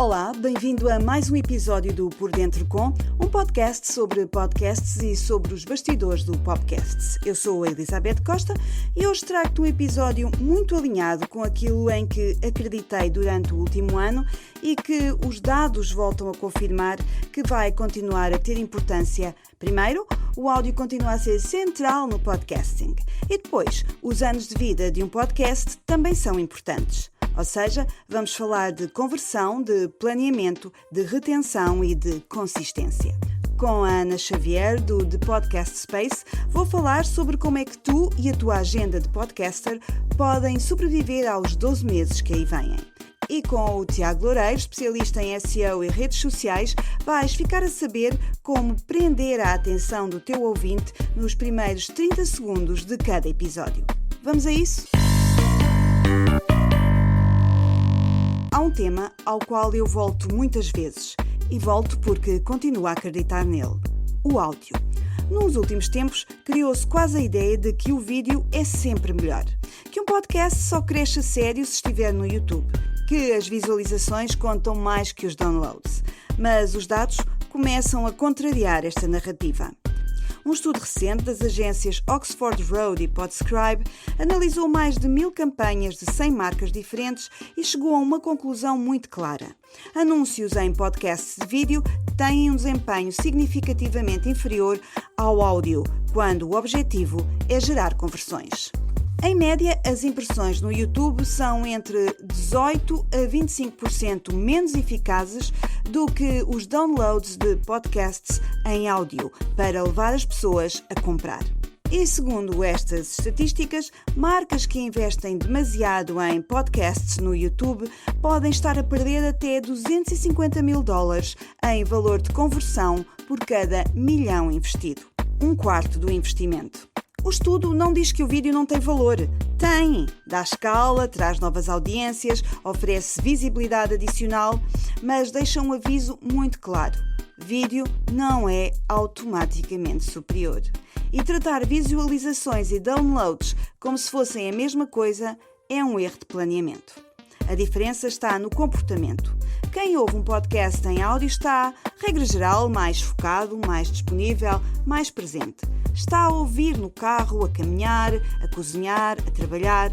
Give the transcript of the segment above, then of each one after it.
Olá, bem-vindo a mais um episódio do Por Dentro Com, um podcast sobre podcasts e sobre os bastidores do podcast. Eu sou a Elizabeth Costa e hoje trago-te um episódio muito alinhado com aquilo em que acreditei durante o último ano e que os dados voltam a confirmar que vai continuar a ter importância. Primeiro, o áudio continua a ser central no podcasting e depois, os anos de vida de um podcast também são importantes. Ou seja, vamos falar de conversão, de planeamento, de retenção e de consistência. Com a Ana Xavier, do The Podcast Space, vou falar sobre como é que tu e a tua agenda de podcaster podem sobreviver aos 12 meses que aí vêm. E com o Tiago Loureiro, especialista em SEO e redes sociais, vais ficar a saber como prender a atenção do teu ouvinte nos primeiros 30 segundos de cada episódio. Vamos a isso? Há um tema ao qual eu volto muitas vezes e volto porque continuo a acreditar nele: o áudio. Nos últimos tempos, criou-se quase a ideia de que o vídeo é sempre melhor, que um podcast só cresce a sério se estiver no YouTube, que as visualizações contam mais que os downloads. Mas os dados começam a contrariar esta narrativa. Um estudo recente das agências Oxford Road e Podscribe analisou mais de 1000 campanhas de 100 marcas diferentes e chegou a uma conclusão muito clara. Anúncios em podcasts de vídeo têm um desempenho significativamente inferior ao áudio, quando o objetivo é gerar conversões. Em média, as impressões no YouTube são entre 18% a 25% menos eficazes do que os downloads de podcasts em áudio para levar as pessoas a comprar. E segundo estas estatísticas, marcas que investem demasiado em podcasts no YouTube podem estar a perder até $250 mil em valor de conversão por cada milhão investido. Um quarto do investimento. O estudo não diz que o vídeo não tem valor. Tem! Dá escala, traz novas audiências, oferece visibilidade adicional, mas deixa um aviso muito claro. Vídeo não é automaticamente superior. E tratar visualizações e downloads como se fossem a mesma coisa é um erro de planeamento. A diferença está no comportamento. Quem ouve um podcast em áudio está, regra geral, mais focado, mais disponível, mais presente. Está a ouvir no carro, a caminhar, a cozinhar, a trabalhar.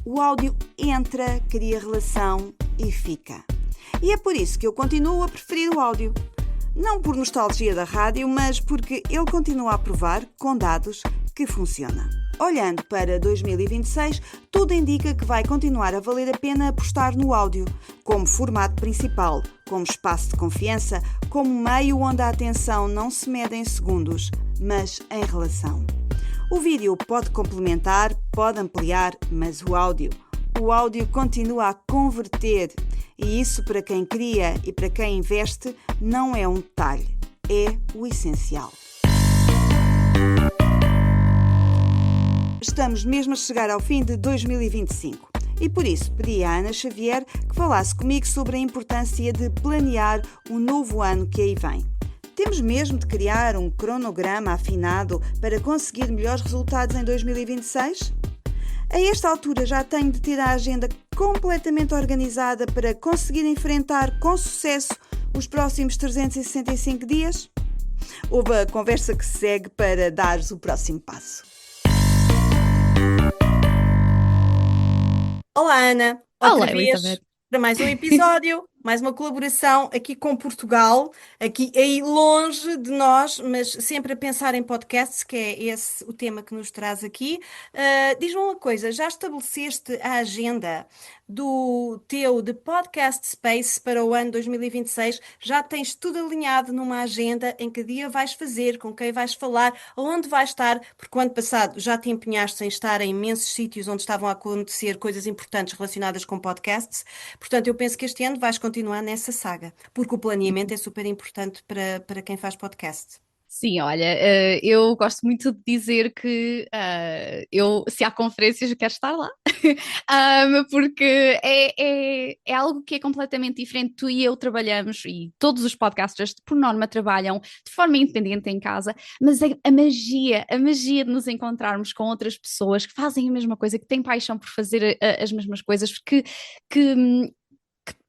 O áudio entra, cria relação e fica. E é por isso que eu continuo a preferir o áudio. Não por nostalgia da rádio, mas porque ele continua a provar, com dados, que funciona. Olhando para 2026, tudo indica que vai continuar a valer a pena apostar no áudio, como formato principal, como espaço de confiança, como meio onde a atenção não se mede em segundos, mas em relação. O vídeo pode complementar, pode ampliar, mas o áudio continua a converter. E isso, para quem cria e para quem investe, não é um detalhe, é o essencial. Estamos mesmo a chegar ao fim de 2025 e por isso pedi à Ana Xavier que falasse comigo sobre a importância de planear o novo ano que aí vem. Temos mesmo de criar um cronograma afinado para conseguir melhores resultados em 2026? A esta altura já tenho de ter a agenda completamente organizada para conseguir enfrentar com sucesso os próximos 365 dias? Houve a conversa que se segue para dares o próximo passo. Olá, Ana. Olá, Outra vez Elizabeth. para mais um episódio, mais uma colaboração aqui com Portugal, aqui aí longe de nós, mas sempre a pensar em podcasts, que é esse o tema que nos traz aqui. Diz-me uma coisa, já estabeleceste a agenda do teu The Podcast Space para o ano 2026? Já tens tudo alinhado numa agenda em que dia vais fazer, com quem vais falar, aonde vais estar? Porque o ano passado já te empenhaste em estar em imensos sítios onde estavam a acontecer coisas importantes relacionadas com podcasts. Portanto, eu penso que este ano vais continuar nessa saga, porque o planeamento é super importante para quem faz podcast. Sim, olha, eu gosto muito de dizer que se há conferências, eu quero estar lá, porque é algo que é completamente diferente. Tu e eu trabalhamos, e todos os podcasters, por norma, trabalham de forma independente em casa, mas a magia de nos encontrarmos com outras pessoas que fazem a mesma coisa, que têm paixão por fazer as mesmas coisas, que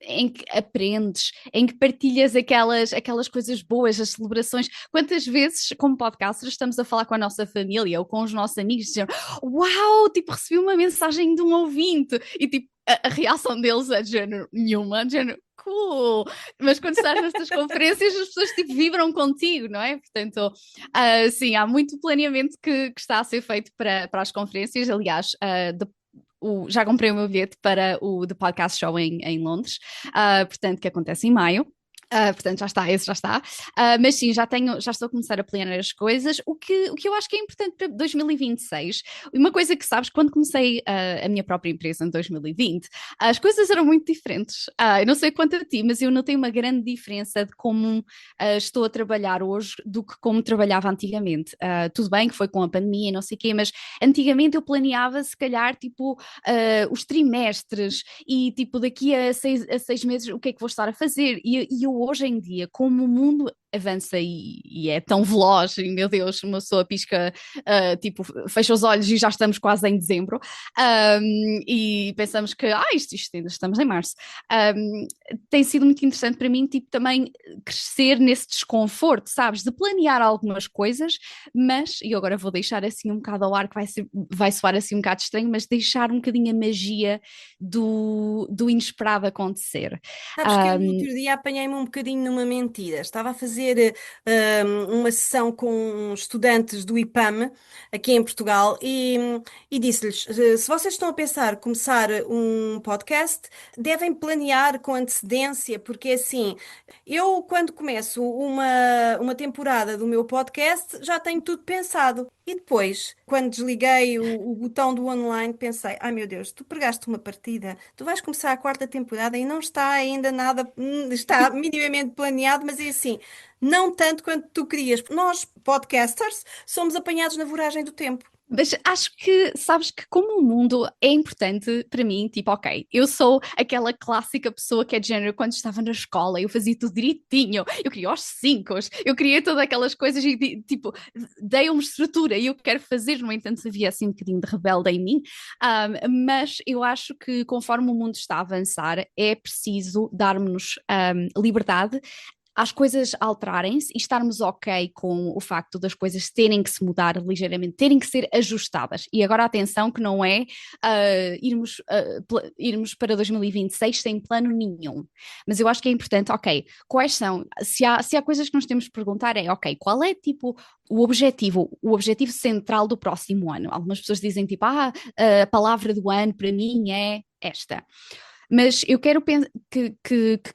em que aprendes, em que partilhas aquelas coisas boas, as celebrações. Quantas vezes, como podcasters, estamos a falar com a nossa família ou com os nossos amigos, dizendo, uau, tipo, recebi uma mensagem de um ouvinte, e tipo, a reação deles é de género nenhuma, de género cool, mas quando estás nestas conferências as pessoas tipo vibram contigo, não é? Portanto, sim, há muito planeamento que está a ser feito para as conferências. Aliás, já comprei o meu bilhete para o The Podcast Show em Londres, portanto, que acontece em maio. Portanto, já está, esse já está. Mas sim, já estou a começar a planear as coisas. O que eu acho que é importante para 2026, uma coisa que sabes, quando comecei a minha própria empresa em 2020, as coisas eram muito diferentes. Eu não sei quanto a ti, mas eu notei uma grande diferença de como estou a trabalhar hoje do que como trabalhava antigamente. Tudo bem que foi com a pandemia e não sei o quê, mas antigamente eu planeava, se calhar, tipo, os trimestres e, tipo, daqui a 6 meses o que é que vou estar a fazer. E eu hoje em dia, como o mundo avança e é tão veloz, e meu Deus, uma pessoa pisca, tipo, fecha os olhos e já estamos quase em dezembro, e pensamos que, isto ainda estamos em março. Tem sido muito interessante para mim, tipo, também crescer nesse desconforto, sabes, de planear algumas coisas, mas, e agora vou deixar assim um bocado ao ar, que vai soar assim um bocado estranho, mas deixar um bocadinho a magia do inesperado acontecer. Sabes que eu no outro dia apanhei-me um bocadinho numa mentira. Estava a fazer uma sessão com estudantes do IPAM aqui em Portugal e disse-lhes: se vocês estão a pensar começar um podcast, devem planear com antecedência, porque assim, eu quando começo uma temporada do meu podcast já tenho tudo pensado. E depois, quando desliguei o botão do online, pensei: ai meu Deus, tu pregaste uma partida, tu vais começar a quarta temporada e não está ainda nada, está minimamente planeado, mas é assim, não tanto quanto tu querias. Nós, podcasters, somos apanhados na voragem do tempo. Mas acho que, sabes que como o mundo é importante para mim, tipo, ok, eu sou aquela clássica pessoa que é de género, quando estava na escola, eu fazia tudo direitinho, eu queria os cinco, eu queria todas aquelas coisas e, tipo, dei uma estrutura e eu quero fazer, no entanto, havia assim um bocadinho de rebelde em mim, mas eu acho que conforme o mundo está a avançar, é preciso darmos liberdade às coisas alterarem-se e estarmos ok com o facto das coisas terem que se mudar ligeiramente, terem que ser ajustadas. E agora atenção que não é irmos para 2026 sem plano nenhum. Mas eu acho que é importante, ok, quais são, se há coisas que nós temos que perguntar é, ok, qual é tipo o objetivo central do próximo ano? Algumas pessoas dizem tipo, a palavra do ano para mim é esta. Mas eu quero que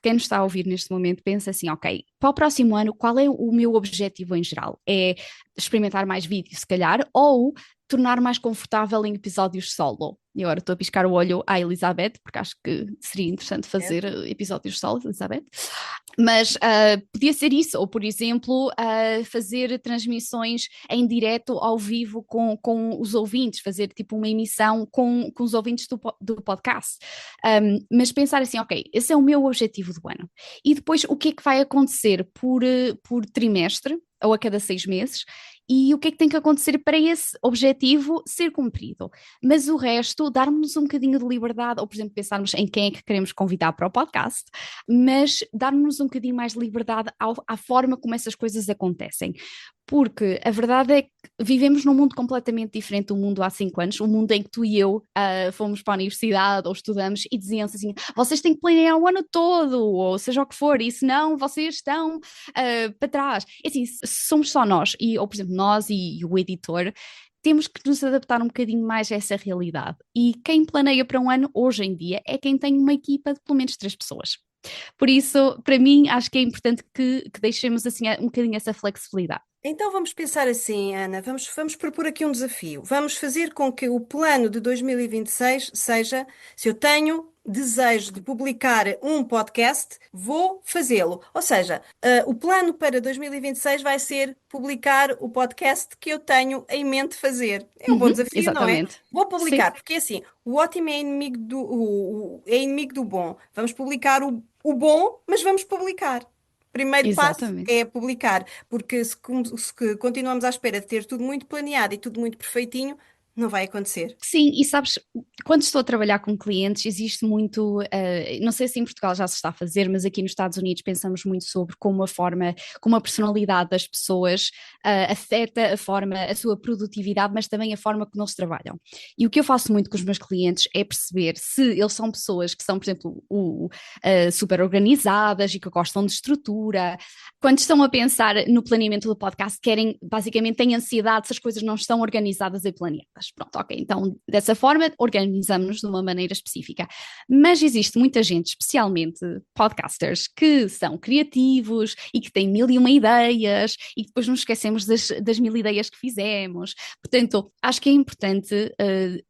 quem nos está a ouvir neste momento pense assim, ok, para o próximo ano, qual é o meu objetivo em geral? É experimentar mais vídeos, se calhar, ou tornar mais confortável em episódios solo? E agora estou a piscar o olho à Elizabeth, porque acho que seria interessante fazer episódios solo, Elizabeth. Mas podia ser isso, ou por exemplo, fazer transmissões em direto ao vivo com os ouvintes, fazer tipo uma emissão com os ouvintes do podcast. Mas pensar assim, ok, esse é o meu objetivo do ano. E depois o que é que vai acontecer por trimestre ou a cada 6 meses? E o que é que tem que acontecer para esse objetivo ser cumprido? Mas o resto, darmos um bocadinho de liberdade, ou por exemplo, pensarmos em quem é que queremos convidar para o podcast, mas darmos um bocadinho mais de liberdade à forma como essas coisas acontecem. Porque a verdade é que vivemos num mundo completamente diferente do mundo há 5 anos, o mundo em que tu e eu fomos para a universidade ou estudamos e diziam-se assim, vocês têm que planear o ano todo, ou seja o que for, e senão vocês estão para trás. É assim, somos só nós, ou por exemplo, nós e o editor, temos que nos adaptar um bocadinho mais a essa realidade. E quem planeia para um ano, hoje em dia, é quem tem uma equipa de pelo menos 3 pessoas. Por isso, para mim, acho que é importante que deixemos assim um bocadinho essa flexibilidade. Então vamos pensar assim, Ana, vamos propor aqui um desafio. Vamos fazer com que o plano de 2026 seja, se eu tenho desejo de publicar um podcast, vou fazê-lo. Ou seja, o plano para 2026 vai ser publicar o podcast que eu tenho em mente fazer. É um bom desafio, não é? Exatamente. Vou Sim, publicar, porque assim, o ótimo é inimigo é inimigo do bom. Vamos publicar o bom, mas vamos publicar. Primeiro passo exatamente. é publicar, porque se continuamos à espera de ter tudo muito planeado e tudo muito perfeitinho, Não vai acontecer. Sim, e sabes, quando estou a trabalhar com clientes, existe muito, não sei se em Portugal já se está a fazer, mas aqui nos Estados Unidos pensamos muito sobre como a personalidade das pessoas afeta a sua produtividade, mas também a forma como eles trabalham. E o que eu faço muito com os meus clientes é perceber se eles são pessoas que são, por exemplo, super organizadas e que gostam de estrutura. Quando estão a pensar no planeamento do podcast, basicamente têm ansiedade se as coisas não estão organizadas e planeadas. Pronto, ok, então dessa forma organizamos-nos de uma maneira específica. Mas existe muita gente, especialmente podcasters, que são criativos e que têm 1001 ideias e depois nos esquecemos das 1000 ideias que fizemos. Portanto, acho que é importante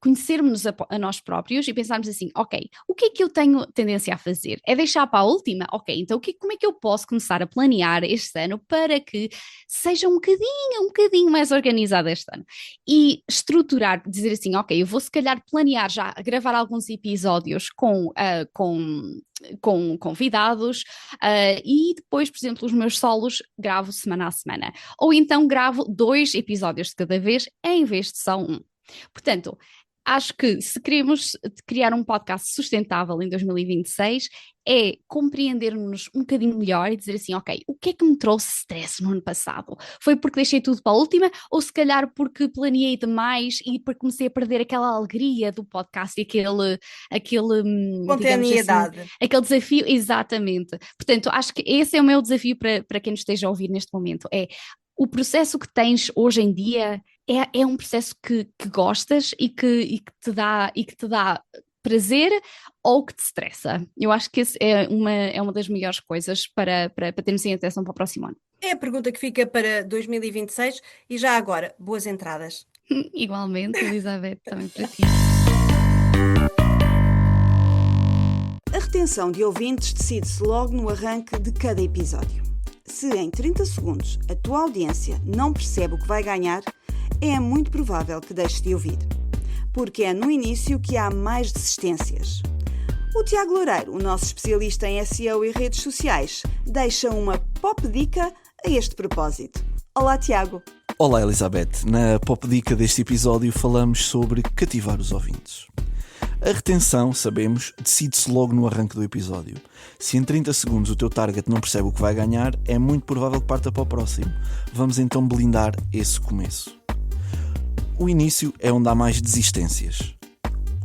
conhecermos a nós próprios e pensarmos assim, ok, o que é que eu tenho tendência a fazer? É deixar para a última? Ok, então como é que eu posso começar a planear este ano para que seja um bocadinho mais organizado este ano? E estruturar, dizer assim, ok, eu vou se calhar planear já, gravar alguns episódios com convidados e depois, por exemplo, os meus solos gravo semana a semana. Ou então gravo 2 episódios de cada vez em vez de só um. Portanto, acho que se queremos criar um podcast sustentável em 2026 é compreendermos um bocadinho melhor e dizer assim, ok, o que é que me trouxe stress no ano passado? Foi porque deixei tudo para a última ou se calhar porque planeei demais e porque comecei a perder aquela alegria do podcast e digamos assim, Espontaneidade. aquele desafio, exatamente. Portanto, acho que esse é o meu desafio para quem nos esteja a ouvir neste momento, é o processo que tens hoje em dia é um processo que gostas e que te dá prazer ou que te estressa. Eu acho que esse é uma das melhores coisas para termos em atenção para o próximo ano. É a pergunta que fica para 2026 e já agora, boas entradas. Igualmente, Elizabeth, também para ti. A retenção de ouvintes decide-se logo no arranque de cada episódio. Se em 30 segundos a tua audiência não percebe o que vai ganhar, é muito provável que deixes de ouvir, porque é no início que há mais desistências. O Tiago Loureiro, o nosso especialista em SEO e redes sociais, deixa uma pop dica a este propósito. Olá, Tiago! Olá, Elizabeth. Na pop dica deste episódio falamos sobre cativar os ouvintes. A retenção, sabemos, decide-se logo no arranque do episódio. Se em 30 segundos o teu target não percebe o que vai ganhar, é muito provável que parta para o próximo. Vamos então blindar esse começo. O início é onde há mais desistências.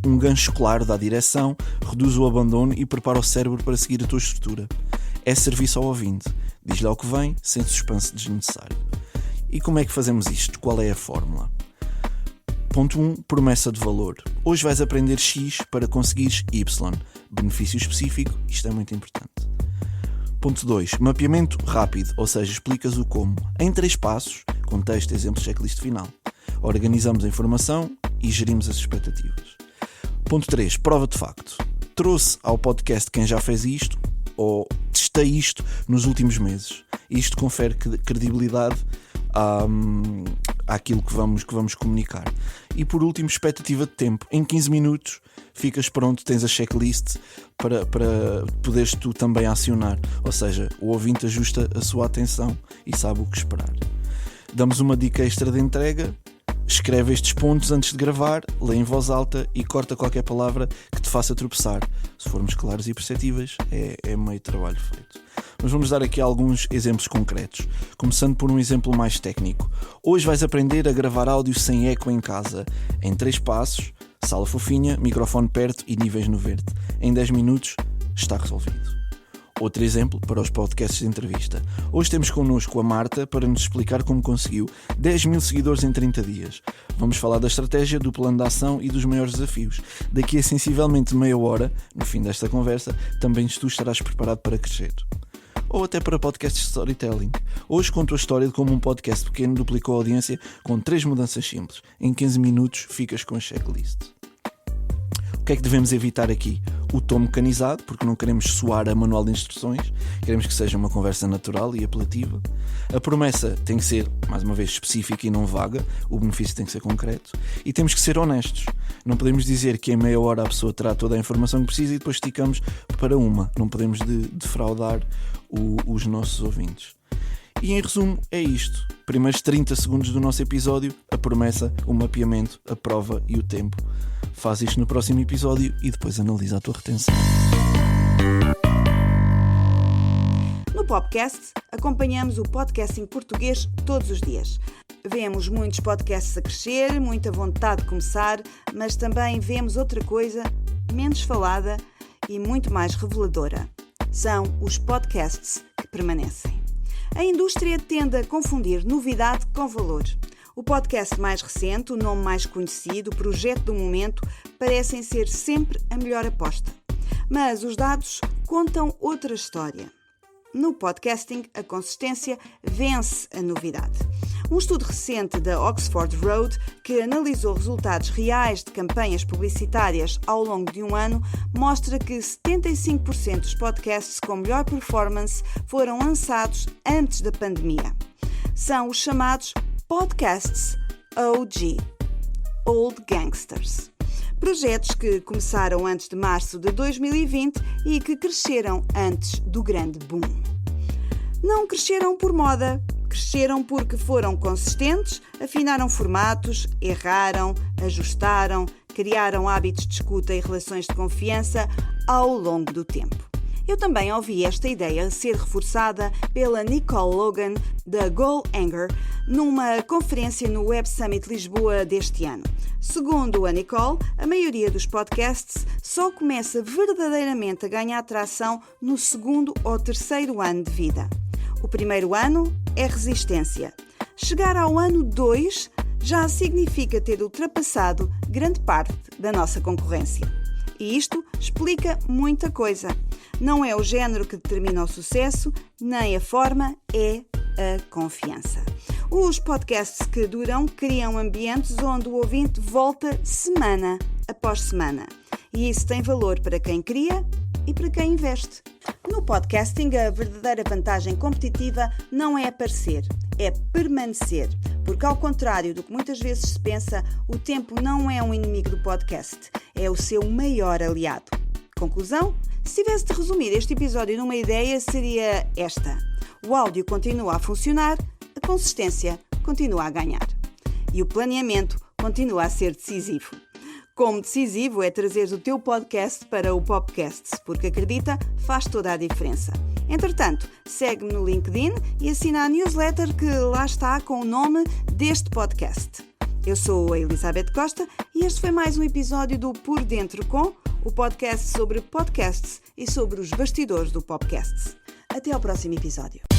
Um gancho claro dá direção, reduz o abandono e prepara o cérebro para seguir a tua estrutura. É serviço ao ouvinte. Diz-lhe ao que vem, sem suspense desnecessário. E como é que fazemos isto? Qual é a fórmula? Ponto 1. Promessa de valor. Hoje vais aprender X para conseguires Y. Benefício específico, isto é muito importante. Ponto 2. Mapeamento rápido, ou seja, explicas o como. Em 3 passos, contexto, exemplo, checklist final. Organizamos a informação e gerimos as expectativas. Ponto 3. Prova de facto. Trouxe ao podcast quem já fez isto ou testei isto nos últimos meses. Isto confere credibilidade àquilo que vamos comunicar. E por último, expectativa de tempo. Em 15 minutos ficas pronto, tens a checklist para poderes tu também acionar. Ou seja, o ouvinte ajusta a sua atenção e sabe o que esperar. Damos uma dica extra de entrega. Escreve estes pontos antes de gravar, lê em voz alta e corta qualquer palavra que te faça tropeçar. Se formos claros e perceptíveis, é meio trabalho feito. Mas vamos dar aqui alguns exemplos concretos, começando por um exemplo mais técnico. Hoje vais aprender a gravar áudio sem eco em casa, em 3 passos, sala fofinha, microfone perto e níveis no verde. Em 10 minutos está resolvido. Outro exemplo para os podcasts de entrevista. Hoje temos connosco a Marta para nos explicar como conseguiu 10.000 seguidores em 30 dias. Vamos falar da estratégia, do plano de ação e dos maiores desafios. Daqui a sensivelmente meia hora, no fim desta conversa, também tu estarás preparado para crescer. Ou até para podcasts de storytelling. Hoje conto a história de como um podcast pequeno duplicou a audiência com 3 mudanças simples. Em 15 minutos ficas com a checklist. O que é que devemos evitar aqui? O tom mecanizado, porque não queremos soar a manual de instruções, queremos que seja uma conversa natural e apelativa. A promessa tem que ser, mais uma vez, específica e não vaga, o benefício tem que ser concreto. E temos que ser honestos. Não podemos dizer que em meia hora a pessoa terá toda a informação que precisa e depois esticamos para uma. Não podemos defraudar os nossos ouvintes. E em resumo é isto. Primeiros 30 segundos do nosso episódio, a promessa, o mapeamento, a prova e o tempo. Faz isto no próximo episódio e depois analisa a tua retenção. No podcast, acompanhamos o podcasting português todos os dias. Vemos muitos podcasts a crescer, muita vontade de começar, mas também vemos outra coisa menos falada e muito mais reveladora. São os podcasts que permanecem. A indústria tende a confundir novidade com valor. O podcast mais recente, o nome mais conhecido, o projeto do momento, parecem ser sempre a melhor aposta. Mas os dados contam outra história. No podcasting, a consistência vence a novidade. Um estudo recente da Oxford Road, que analisou resultados reais de campanhas publicitárias ao longo de um ano, mostra que 75% dos podcasts com melhor performance foram lançados antes da pandemia. São os chamados podcasts OG, Old Gangsters. Projetos que começaram antes de março de 2020 e que cresceram antes do grande boom. Não cresceram por moda, cresceram porque foram consistentes, afinaram formatos, erraram, ajustaram, criaram hábitos de escuta e relações de confiança ao longo do tempo. Eu também ouvi esta ideia ser reforçada pela Nicole Logan, da Goal Anger, numa conferência no Web Summit Lisboa deste ano. Segundo a Nicole, a maioria dos podcasts só começa verdadeiramente a ganhar tração no segundo ou terceiro ano de vida. O primeiro ano é resistência. Chegar ao ano 2 já significa ter ultrapassado grande parte da nossa concorrência. E isto explica muita coisa. Não é o género que determina o sucesso, nem a forma, é a confiança. Os podcasts que duram criam ambientes onde o ouvinte volta semana após semana. E isso tem valor para quem cria e para quem investe. No podcasting, a verdadeira vantagem competitiva não é aparecer, é permanecer. Porque, ao contrário do que muitas vezes se pensa, o tempo não é um inimigo do podcast, é o seu maior aliado. Conclusão? Se tivesse de resumir este episódio numa ideia, seria esta. O áudio continua a funcionar, a consistência continua a ganhar. E o planeamento continua a ser decisivo. Como decisivo é trazer o teu podcast para o Popcast, porque acredita, faz toda a diferença. Entretanto, segue-me no LinkedIn e assina a newsletter que lá está com o nome deste podcast. Eu sou a Elizabeth Costa e este foi mais um episódio do Por Dentro com, o podcast sobre podcasts e sobre os bastidores do Popcast. Até ao próximo episódio.